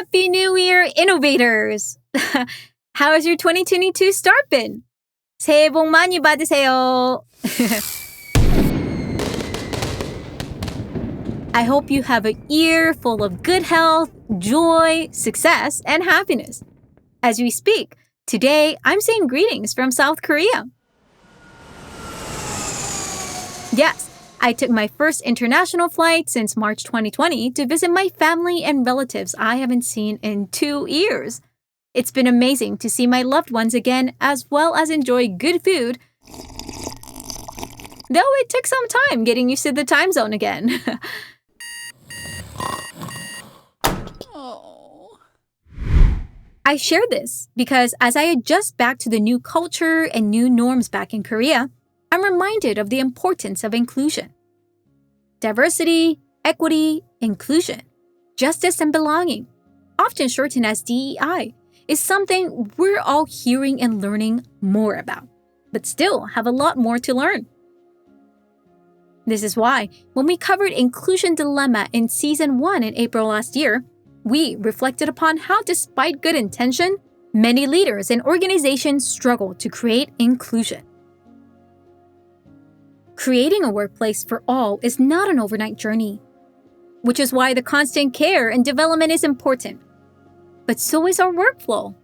Happy New Year, innovators! How has your 2022 start been? 새해 복 많이 받으세요. I hope you have a year full of good health, joy, success, and happiness. As we speak, today I'm saying greetings from South Korea. Yes, I took my first international flight since March 2020 to visit my family and relatives I haven't seen in 2 years. It's been amazing to see my loved ones again as well as enjoy good food, though it took some time getting used to the time zone again. I share this because as I adjust back to the new culture and new norms back in Korea, I'm reminded of the importance of inclusion. Diversity, equity, inclusion, justice, and belonging, often shortened as DEI, is something we're all hearing and learning more about, but still have a lot more to learn. This is why, when we covered Inclusion Dilemma in Season 1 in April last year, we reflected upon how, despite good intention, many leaders and organizations struggle to create inclusion. Creating a workplace for all is not an overnight journey, which is why the constant care and development is important. But so is our workflow.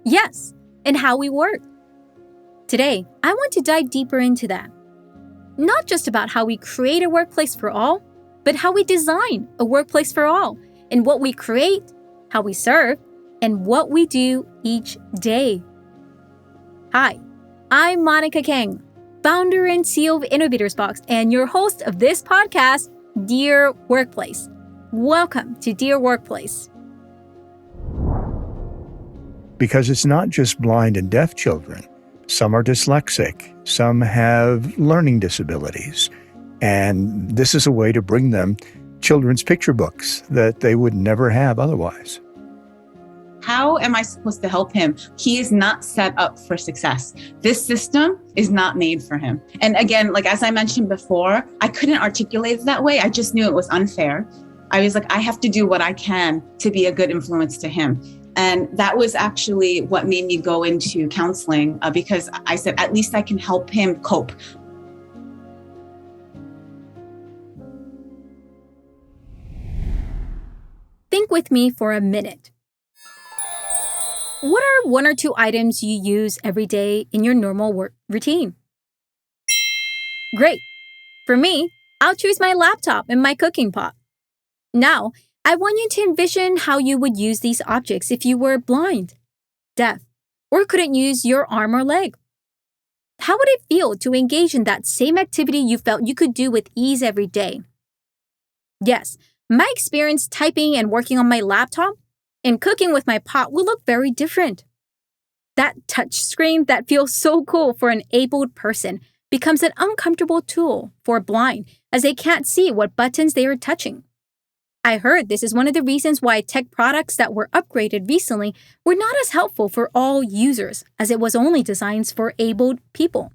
Yes, and how we work. Today, I want to dive deeper into that. Not just about how we create a workplace for all, but how we design a workplace for all, and what we create, how we serve, and what we do each day. Hi, I'm Monica Kang, founder and CEO of Innovators Box, and your host of this podcast, Dear Workplace. Welcome to Dear Workplace. Because it's not just blind and deaf children. Some are dyslexic, some have learning disabilities, and this is a way to bring them children's picture books that they would never have otherwise. How am I supposed to help him? He is not set up for success. This system is not made for him. And again, as I mentioned before, I couldn't articulate it that way. I just knew it was unfair. I was like, I have to do what I can to be a good influence to him. And that was actually what made me go into counseling because I said, at least I can help him cope. Think with me for a minute. What are 1 or 2 items you use every day in your normal work routine? Great. For me, I'll choose my laptop and my cooking pot. Now, I want you to envision how you would use these objects if you were blind, deaf, or couldn't use your arm or leg. How would it feel to engage in that same activity you felt you could do with ease every day? Yes, my experience typing and working on my laptop and cooking with my pot will look very different. That touch screen that feels so cool for an abled person becomes an uncomfortable tool for blind as they can't see what buttons they are touching. I heard this is one of the reasons why tech products that were upgraded recently were not as helpful for all users, as it was only designed for abled people.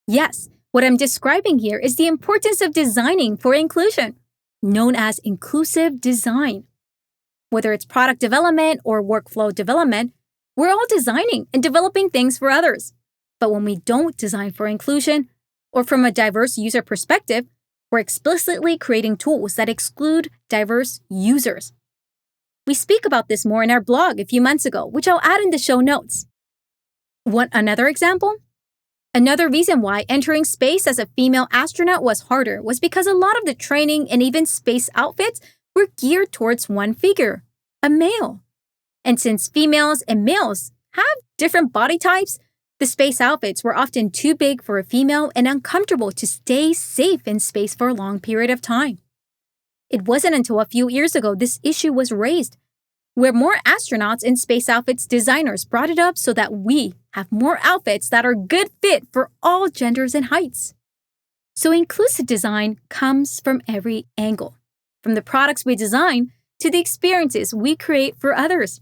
Yes, what I'm describing here is the importance of designing for inclusion, known as inclusive design. Whether it's product development or workflow development, we're all designing and developing things for others. But when we don't design for inclusion, or from a diverse user perspective, we're explicitly creating tools that exclude diverse users. We speak about this more in our blog a few months ago, which I'll add in the show notes. Want another example? Another reason why entering space as a female astronaut was harder was because a lot of the training and even space outfits were geared towards one figure, a male. And since females and males have different body types, the space outfits were often too big for a female and uncomfortable to stay safe in space for a long period of time. It wasn't until a few years ago this issue was raised, where more astronauts and space outfits designers brought it up so that we have more outfits that are good fit for all genders and heights. So inclusive design comes from every angle, from the products we design to the experiences we create for others.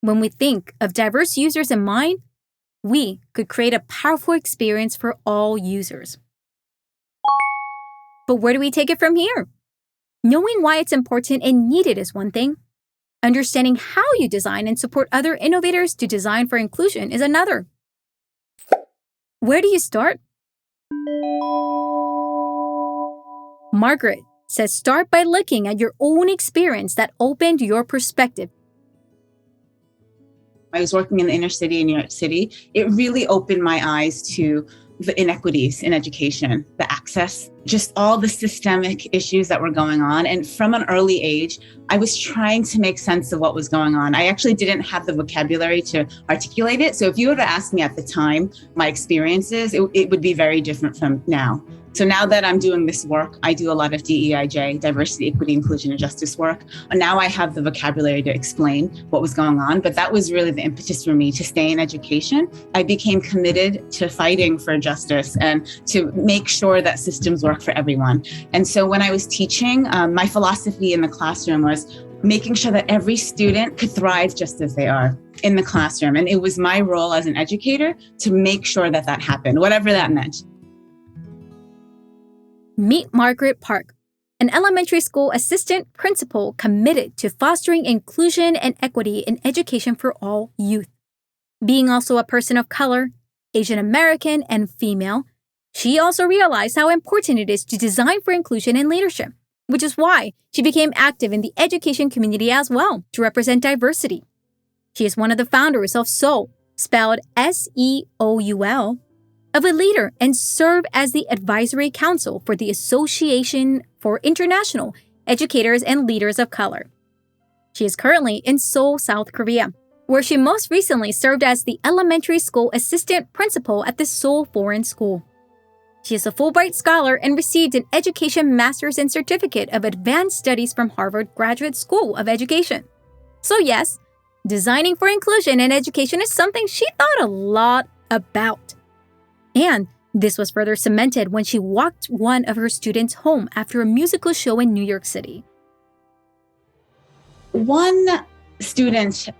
When we think of diverse users in mind, we could create a powerful experience for all users. But where do we take it from here? Knowing why it's important and needed is one thing, Understanding how you design and support other innovators to design for inclusion is another. Where do you start? Margaret says start by looking at your own experience that opened your perspective. I was working in the inner city in New York City. It really opened my eyes to the inequities in education, the access, just all the systemic issues that were going on. And from an early age, I was trying to make sense of what was going on. I actually didn't have the vocabulary to articulate it. So if you were to ask me at the time, my experiences, it would be very different from now. So now that I'm doing this work, I do a lot of DEIJ, diversity, equity, inclusion, and justice work. And now I have the vocabulary to explain what was going on. But that was really the impetus for me to stay in education. I became committed to fighting for justice and to make sure that systems work for everyone. And so when I was teaching, my philosophy in the classroom was making sure that every student could thrive just as they are in the classroom. And it was my role as an educator to make sure that that happened, whatever that meant. Meet Margaret Park, an elementary school assistant principal committed to fostering inclusion and equity in education for all youth. Being also a person of color, Asian American, and female, she also realized how important it is to design for inclusion in leadership, which is why she became active in the education community as well to represent diversity. She is one of the founders of SEOUL, spelled SEOUL, of a leader and serve as the advisory council for the Association for International Educators and Leaders of Color. She is currently in Seoul, South Korea, where she most recently served as the elementary school assistant principal at the Seoul Foreign School. She is a Fulbright scholar and received an Education Master's and Certificate of Advanced Studies from Harvard Graduate School of Education. So yes, designing for inclusion in education is something she thought a lot about. And this was further cemented when she walked one of her students home after a musical show in New York City. One student,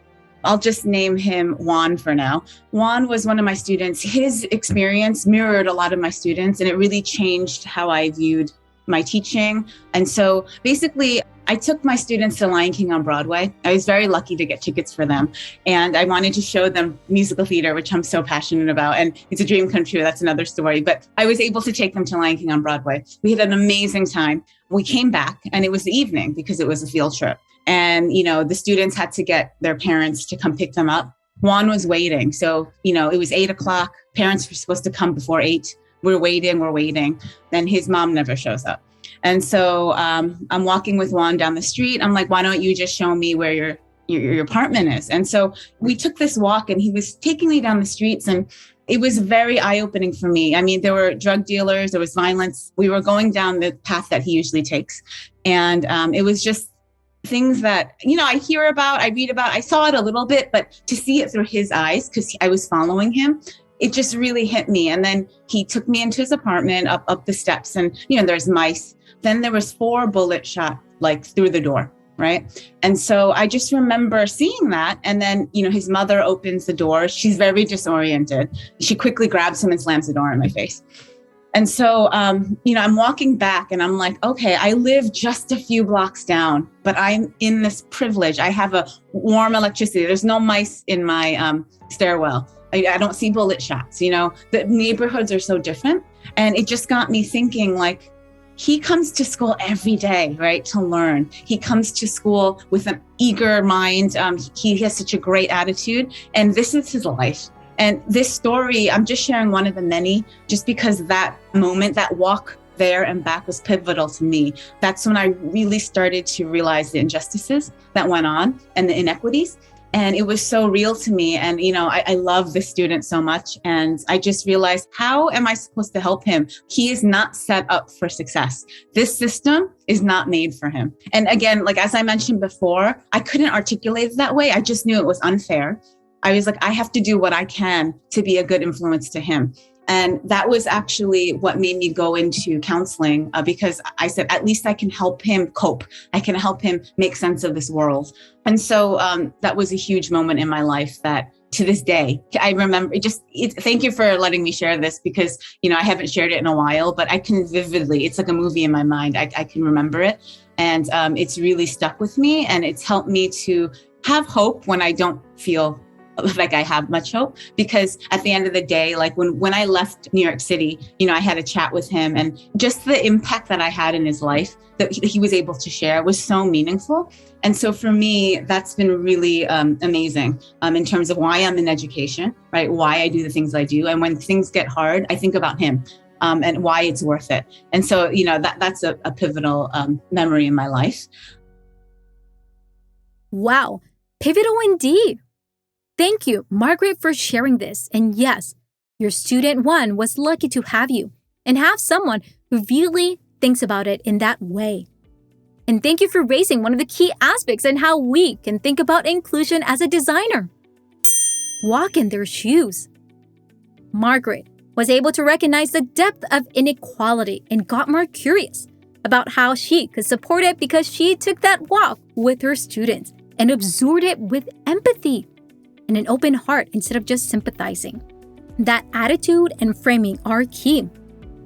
I'll just name him Juan for now. Juan was one of my students. His experience mirrored a lot of my students, and it really changed how I viewed my teaching. And so basically, I took my students to Lion King on Broadway. I was very lucky to get tickets for them. And I wanted to show them musical theater, which I'm so passionate about. And it's a dream come true. That's another story. But I was able to take them to Lion King on Broadway. We had an amazing time. We came back and it was the evening because it was a field trip. And, the students had to get their parents to come pick them up. Juan was waiting. So, it was 8:00. Parents were supposed to come before 8. We're waiting. Then his mom never shows up. And so I'm walking with Juan down the street. I'm like, why don't you just show me where your apartment is? And so we took this walk and he was taking me down the streets and it was very eye-opening for me. I mean, there were drug dealers, there was violence. We were going down the path that he usually takes. And it was just things that, I hear about, I read about, I saw it a little bit, but to see it through his eyes, because I was following him, it just really hit me. And then he took me into his apartment up the steps and, there's mice. Then there was 4 bullet shot through the door, right? And so I just remember seeing that. And then, his mother opens the door. She's very disoriented. She quickly grabs him and slams the door in my face. And so, I'm walking back and I'm like, okay, I live just a few blocks down, but I'm in this privilege. I have a warm electricity. There's no mice in my stairwell. I don't see bullet shots. The neighborhoods are so different. And it just got me thinking he comes to school every day, right, to learn. He comes to school with an eager mind. He has such a great attitude, and this is his life. And this story, I'm just sharing one of the many, just because that moment, that walk there and back was pivotal to me. That's when I really started to realize the injustices that went on and the inequities. And it was so real to me. And, I love this student so much. And I just realized, how am I supposed to help him? He is not set up for success. This system is not made for him. And again, as I mentioned before, I couldn't articulate it that way. I just knew it was unfair. I was like, I have to do what I can to be a good influence to him. And that was actually what made me go into counseling, because I said, at least I can help him cope. I can help him make sense of this world. And so that was a huge moment in my life that to this day. I remember thank you for letting me share this because, I haven't shared it in a while, but I can vividly, it's like a movie in my mind. I can remember it. And it's really stuck with me, and it's helped me to have hope when I don't feel like I have much hope, because at the end of the day, like when I left New York City, I had a chat with him, and just the impact that I had in his life that he was able to share was so meaningful. And so for me, that's been really amazing in terms of why I'm in education, right? Why I do the things I do. And when things get hard, I think about him and why it's worth it. And so, that's a pivotal memory in my life. Wow, pivotal indeed. Thank you, Margaret, for sharing this. And yes, your student one was lucky to have you and have someone who really thinks about it in that way. And thank you for raising one of the key aspects in how we can think about inclusion as a designer. Walk in their shoes. Margaret was able to recognize the depth of inequality and got more curious about how she could support it because she took that walk with her students and absorbed it with empathy and an open heart instead of just sympathizing. That attitude and framing are key.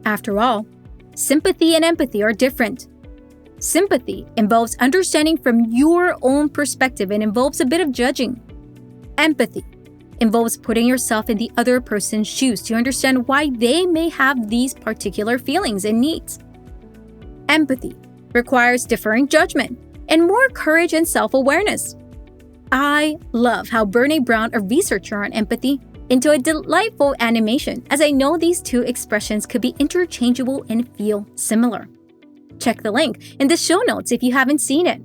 After all, sympathy and empathy are different. Sympathy involves understanding from your own perspective and involves a bit of judging. Empathy involves putting yourself in the other person's shoes to understand why they may have these particular feelings and needs. Empathy requires differing judgment and more courage and self-awareness. I love how Brené Brown, a researcher on empathy, into a delightful animation, as I know these two expressions could be interchangeable and feel similar. Check the link in the show notes if you haven't seen it.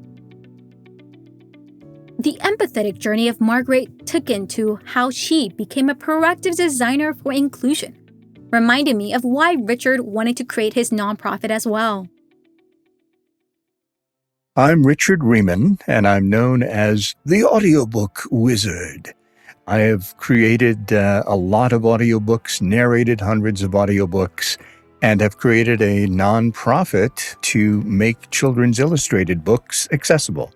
The empathetic journey of Margaret took into how she became a proactive designer for inclusion, reminded me of why Richard wanted to create his nonprofit as well. I'm Richard Riemann, and I'm known as the Audiobook Wizard. I have created a lot of audiobooks, narrated hundreds of audiobooks, and have created a nonprofit to make children's illustrated books accessible.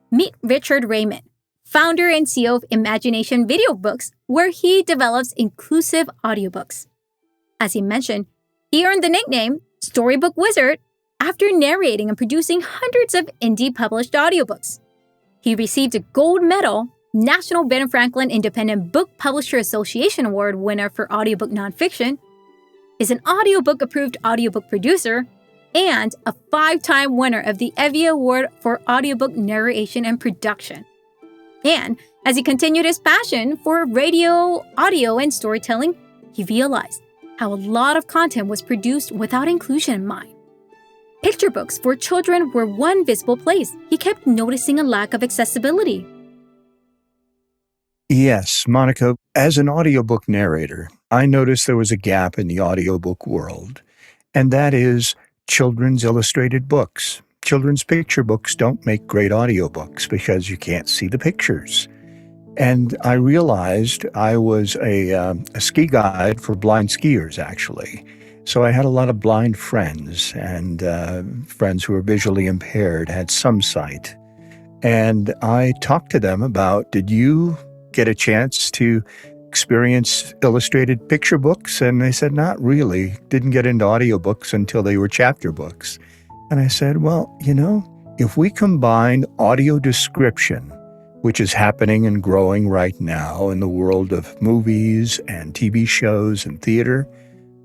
Meet Richard Riemann, founder and CEO of Imagination Video Books, where he develops inclusive audiobooks. As he mentioned, he earned the nickname Storybook Wizard after narrating and producing hundreds of indie-published audiobooks. He received a gold medal, National Ben Franklin Independent Book Publisher Association Award winner for audiobook nonfiction, is an audiobook-approved audiobook producer, and a 5-time winner of the Evie Award for audiobook narration and production. And as he continued his passion for radio, audio, and storytelling, he realized how a lot of content was produced without inclusion in mind. Picture books for children were one visible place. He kept noticing a lack of accessibility. Yes, Monica, as an audiobook narrator, I noticed there was a gap in the audiobook world, and that is children's illustrated books. Children's picture books don't make great audiobooks because you can't see the pictures. And I realized I was a ski guide for blind skiers, actually. So I had a lot of blind friends and friends who were visually impaired, had some sight. And I talked to them about, did you get a chance to experience illustrated picture books? And they said, not really. Didn't get into audiobooks until they were chapter books. And I said, well, if we combine audio description, which is happening and growing right now in the world of movies and TV shows and theater,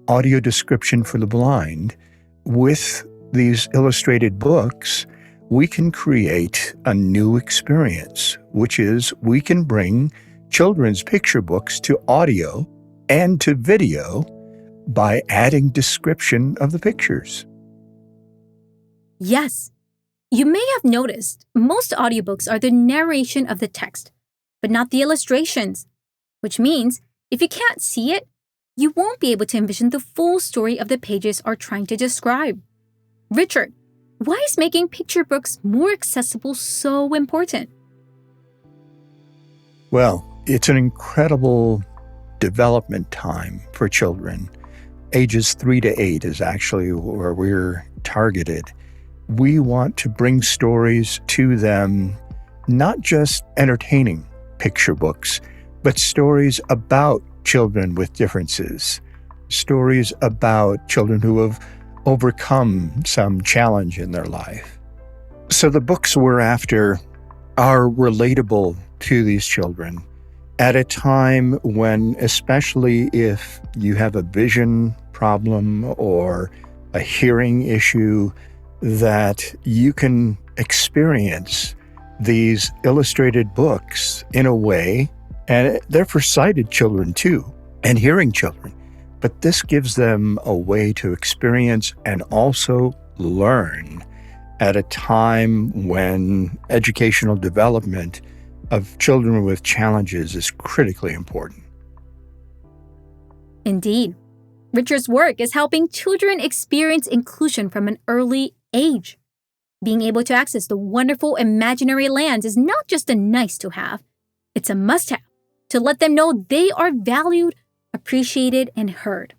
audio description for the blind, with these illustrated books, we can create a new experience, which is we can bring children's picture books to audio and to video by adding description of the pictures. Yes. You may have noticed most audiobooks are the narration of the text, but not the illustrations, which means if you can't see it, you won't be able to envision the full story of the pages are trying to describe. Richard, why is making picture books more accessible so important? Well, it's an incredible development time for children. Ages 3 to 8 is actually where we're targeted. We want to bring stories to them, not just entertaining picture books, but stories about children with differences, stories about children who have overcome some challenge in their life. So the books we're after are relatable to these children at a time when, especially if you have a vision problem or a hearing issue, that you can experience these illustrated books in a way, and they're for sighted children too, and hearing children. But this gives them a way to experience and also learn at a time when educational development of children with challenges is critically important. Indeed. Richard's work is helping children experience inclusion from an early age. Being able to access the wonderful imaginary lands is not just a nice to have, it's a must have to let them know they are valued, appreciated, and heard.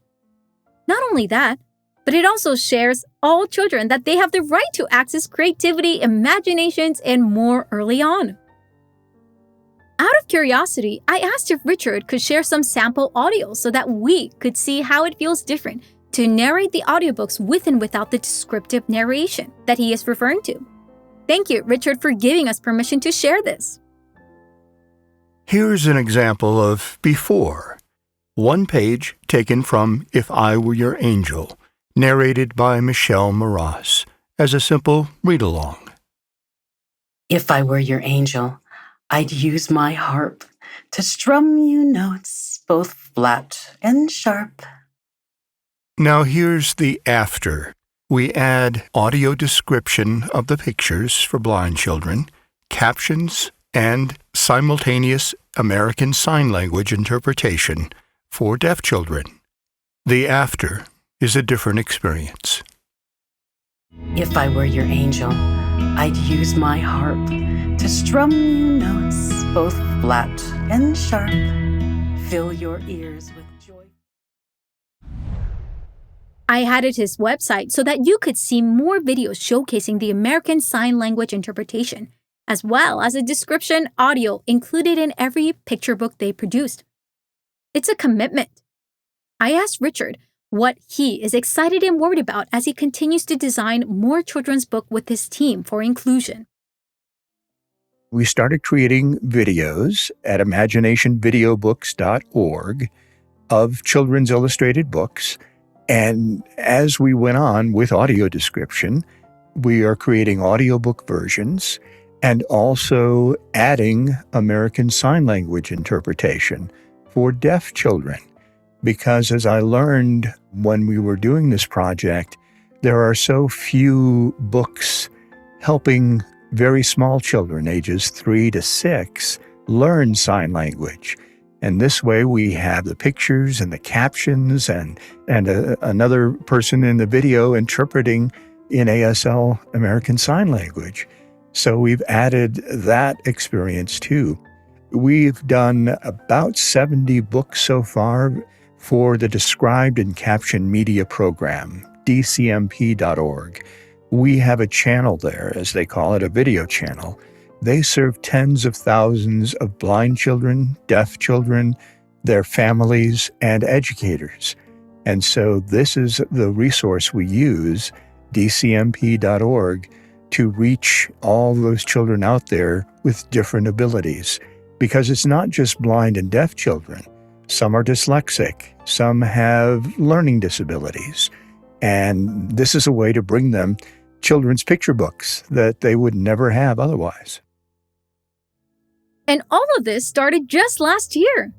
Not only that, but it also shares all children that they have the right to access creativity, imaginations, and more early on. Out of curiosity, I asked if Richard could share some sample audio so that we could see how it feels different to narrate the audiobooks with and without the descriptive narration that he is referring to. Thank you, Richard, for giving us permission to share this. Here's an example of before. One page taken from If I Were Your Angel, narrated by Michelle Moroz, as a simple read-along. If I were your angel, I'd use my harp to strum you notes, both flat and sharp. Now here's the after. We add audio description of the pictures for blind children, captions, and simultaneous American Sign Language interpretation for deaf children. The after is a different experience. If I were your angel, I'd use my harp to strum you notes, both flat and sharp. Fill your ears with joy. I added his website so that you could see more videos showcasing the American Sign Language interpretation, as well as a description audio included in every picture book they produced. It's a commitment. I asked Richard what he is excited and worried about as he continues to design more children's books with his team for inclusion. We started creating videos at imaginationvideobooks.org of children's illustrated books. And as we went on with audio description, we are creating audiobook versions and also adding American Sign Language interpretation for deaf children. Because as I learned when we were doing this project, there are so few books helping very small children, ages 3 to 6, learn sign language. And this way we have the pictures and the captions and another person in the video interpreting in ASL American Sign Language. So we've added that experience too. We've done about 70 books so far for the Described and Captioned Media Program, dcmp.org. We have a channel there, as they call it, a video channel. They serve tens of thousands of blind children, deaf children, their families, and educators. And so this is the resource we use, dcmp.org, to reach all those children out there with different abilities. Because it's not just blind and deaf children. Some are dyslexic, some have learning disabilities. And this is a way to bring them children's picture books that they would never have otherwise. And all of this started just last year.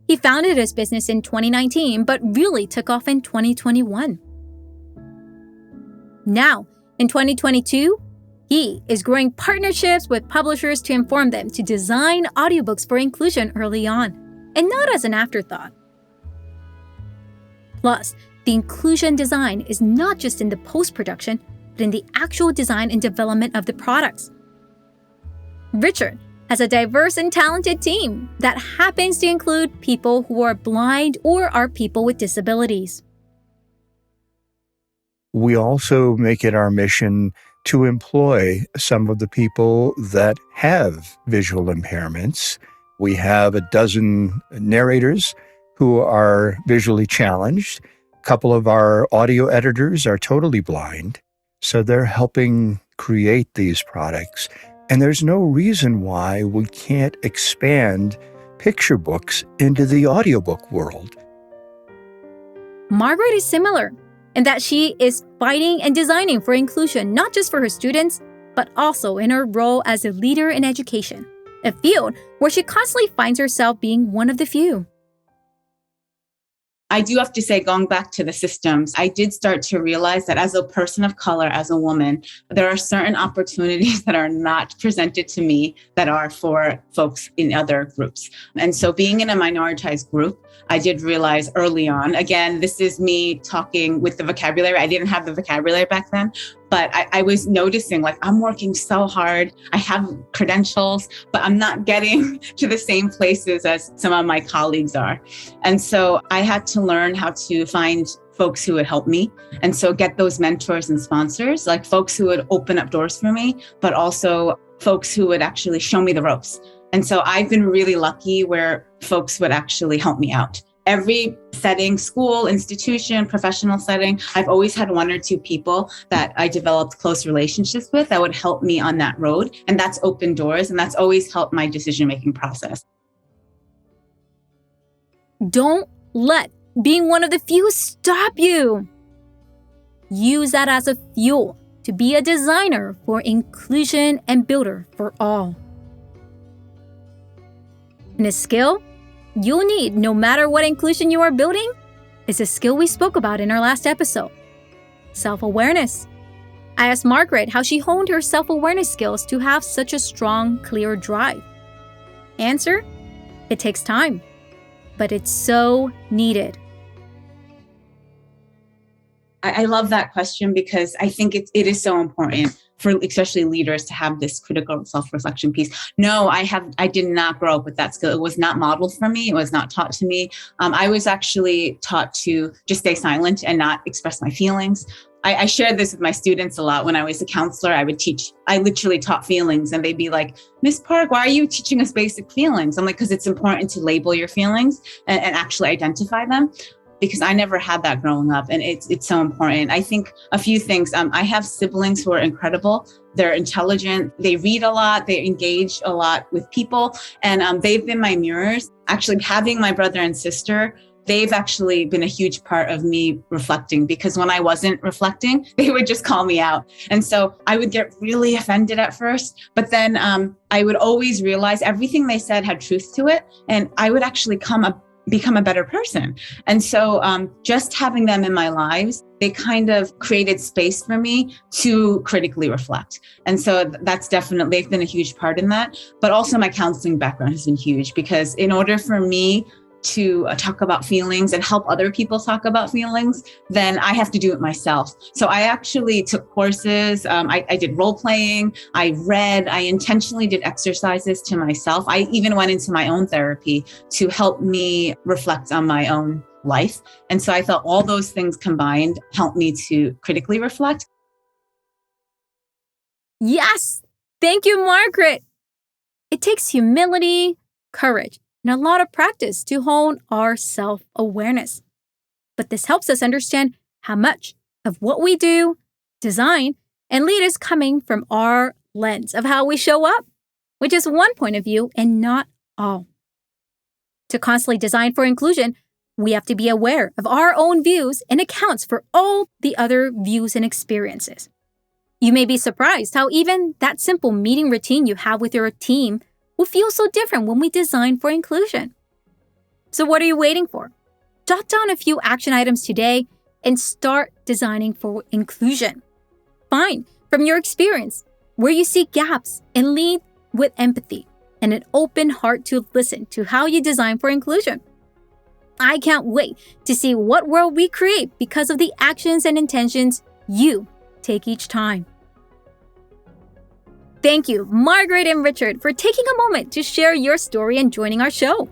He founded his business in 2019, but really took off in 2021. Now, in 2022, he is growing partnerships with publishers to inform them to design audiobooks for inclusion early on, and not as an afterthought. Plus, the inclusion design is not just in the post-production, but in the actual design and development of the products. Richard has a diverse and talented team that happens to include people who are blind or are people with disabilities. We also make it our mission to employ some of the people that have visual impairments. We have a dozen narrators who are visually challenged. A couple of our audio editors are totally blind, so they're helping create these products. And there's no reason why we can't expand picture books into the audiobook world. Margaret is similar in that she is fighting and designing for inclusion, not just for her students, but also in her role as a leader in education, a field where she constantly finds herself being one of the few. I do have to say, going back to the systems, I did start to realize that as a person of color, as a woman, there are certain opportunities that are not presented to me that are for folks in other groups. And so being in a minoritized group, I did realize early on, again, this is me talking with the vocabulary. I didn't have the vocabulary back then, but I was noticing like I'm working so hard. I have credentials, but I'm not getting to the same places as some of my colleagues are. And so I had to learn how to find folks who would help me. And so get those mentors and sponsors, like folks who would open up doors for me, but also folks who would actually show me the ropes. And so I've been really lucky where folks would actually help me out. Every setting, school, institution, professional setting, I've always had one or two people that I developed close relationships with that would help me on that road. And that's opened doors, and that's always helped my decision-making process. Don't let being one of the few stop you. Use that as a fuel to be a designer for inclusion and builder for all. And a skill you'll need no matter what inclusion you are building is a skill we spoke about in our last episode, self-awareness. I asked Margaret how she honed her self-awareness skills to have such a strong, clear drive. Answer: it takes time, but it's so needed. I love that question because I think it is so important for especially leaders to have this critical self-reflection piece. No, I did not grow up with that skill. It was not modeled for me. It was not taught to me. I was actually taught to just stay silent and not express my feelings. I shared this with my students a lot. When I was a counselor, I literally taught feelings, and they'd be like, Ms. Park, why are you teaching us basic feelings? I'm like, because it's important to label your feelings and actually identify them. Because I never had that growing up, and it's so important. I think a few things. I have siblings who are incredible. They're intelligent. They read a lot. They engage a lot with people, and they've been my mirrors. Actually, having my brother and sister, they've actually been a huge part of me reflecting, because when I wasn't reflecting, they would just call me out. And so I would get really offended at first, but then I would always realize everything they said had truth to it, and I would actually become a better person. And so just having them in my lives, they kind of created space for me to critically reflect. And so that's definitely been a huge part in that. But also my counseling background has been huge, because in order for me to talk about feelings and help other people talk about feelings, then I have to do it myself. So I actually took courses. I did role playing. I read. I intentionally did exercises to myself. I even went into my own therapy to help me reflect on my own life. And so I thought all those things combined helped me to critically reflect. Yes! Thank you, Margaret! It takes humility, courage, and a lot of practice to hone our self-awareness. But this helps us understand how much of what we do, design, and lead is coming from our lens of how we show up, which is one point of view and not all. To constantly design for inclusion, we have to be aware of our own views and accounts for all the other views and experiences. You may be surprised how even that simple meeting routine you have with your team will feel so different when we design for inclusion. So what are you waiting for? Jot down a few action items today and start designing for inclusion. Find from your experience where you see gaps and lead with empathy and an open heart to listen to how you design for inclusion. I can't wait to see what world we create because of the actions and intentions you take each time. Thank you, Margaret and Richard, for taking a moment to share your story and joining our show.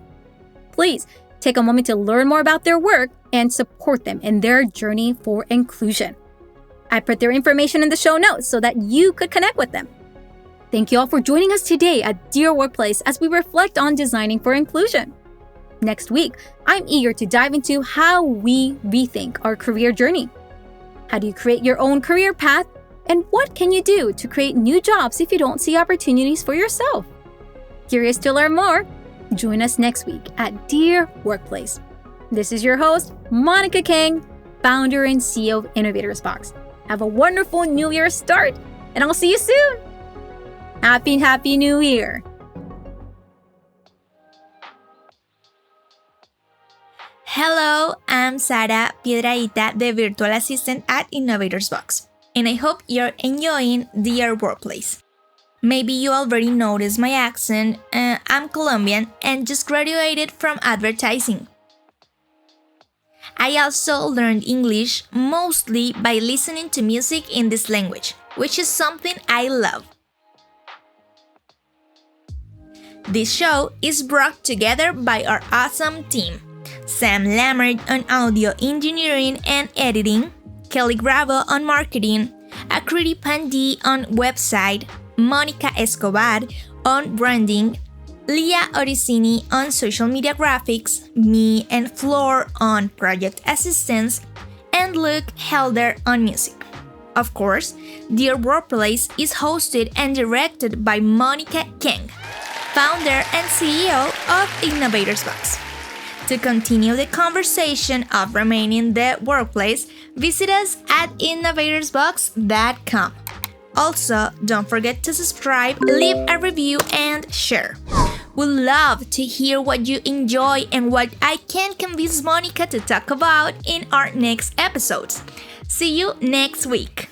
Please take a moment to learn more about their work and support them in their journey for inclusion. I put their information in the show notes so that you could connect with them. Thank you all for joining us today at Dear Workplace as we reflect on designing for inclusion. Next week, I'm eager to dive into how we rethink our career journey. How do you create your own career path? And what can you do to create new jobs if you don't see opportunities for yourself? Curious to learn more? Join us next week at Dear Workplace. This is your host, Monica Kang, founder and CEO of Innovators Box. Have a wonderful New Year start, and I'll see you soon. Happy New Year. Hello, I'm Sara Piedrahita, the virtual assistant at Innovators Box, and I hope you're enjoying Dear Workplace. Maybe you already noticed my accent. I'm Colombian and just graduated from advertising. I also learned English mostly by listening to music in this language, which is something I love. This show is brought together by our awesome team: Sam Lammert on audio engineering and editing, Kelly Gravo on marketing, Akriti Pandey on website, Monica Escobar on branding, Leah Oricini on social media graphics, me and Flor on project assistance, and Luke Helder on music. Of course, Dear Workplace is hosted and directed by Monica Kang, founder and CEO of Innovators Box. To continue the conversation of remaining the workplace, visit us at innovatorsbox.com. Also, don't forget to subscribe, leave a review, and share. We'd love to hear what you enjoy and what I can convince Monica to talk about in our next episodes. See you next week.